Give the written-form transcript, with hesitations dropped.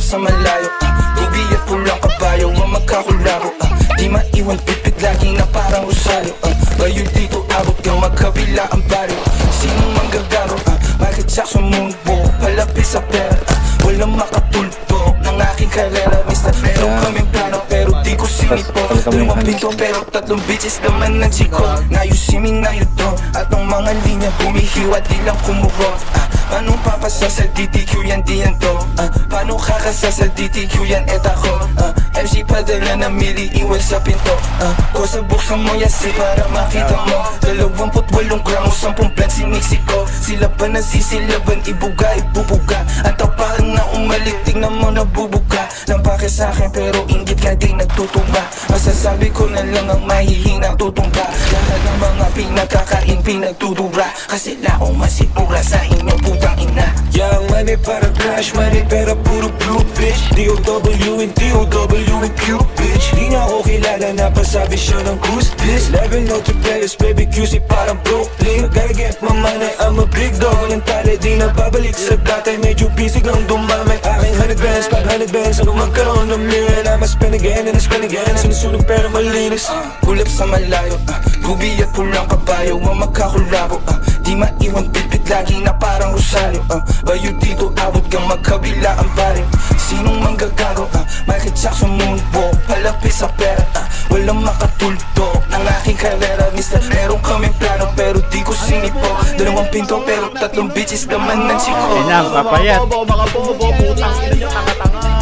sa malayo, Gubi at pulang kabayo ang magkakulabo, di maiwan pipit lagi na parang rosaryo, ngayon dito abot kang magkabila ang baryo. Sinong manggagaro, Michael Jackson moonwalk, palapit sa pera, walang makatulpo ng aking karera. Mister, meron kaming plano pero di ko sinipo. Dalawang pinto pero tatlong bitches naman ng chiko. Ngayusimin na yuto at ang mga linya humihiwa di lang kumuro. Paano papasa sa DTQ yan di yan to? Paano kakasa sa DTQ yan et ako? MC padala na mili iwan sa pinto. Kosa buksan mo yasi para makita mo 28 gramo, 10 plan si Mexico. Sila ba nasisilaban, ibuga, ibubuga. Ang tapakan na umalik, tingnan mo nabubuga. Lampake sa'kin pero inggit ka di nagtutuba. Masasabi ko na lang ang mahihina tutumba. Lahat ng mga pinagkakain pinagtudura, kasi laong masipura sa inyong putang ina. Young money para crash money pero puro blue bitch. D.O.W. and D.O.W. and Q bitch. Di na ako kilala na pasabi siya ng goose bitch. Level no to players baby QC parang Brooklyn. Gotta get my money, I'm a big dog. Walang tali di na babalik sa dati. Medyo busy kang dumami. Aking 100 bands, 500 bands. Ako magkaroon ng million, I'ma spend again and I spend again. Sinusunog pero malinis. Kulap sa malayo, Gubi at pulang kabayo ang magkakulabo, di maiwan pipit lagi na parang rosaryo, bayo dito abot kang magkabila ang baryo. Sinong manggagaro, Michael Jackson moonwalk, palapit sa pera, walang makatulto ng aking karera. Mister, meron kaming plano pero di ko sinipo. Dalawang pinto pero tatlong bitches naman ng chiko. Yan, papayat. Mga bobo, putang ina nyo, tanga-tanga.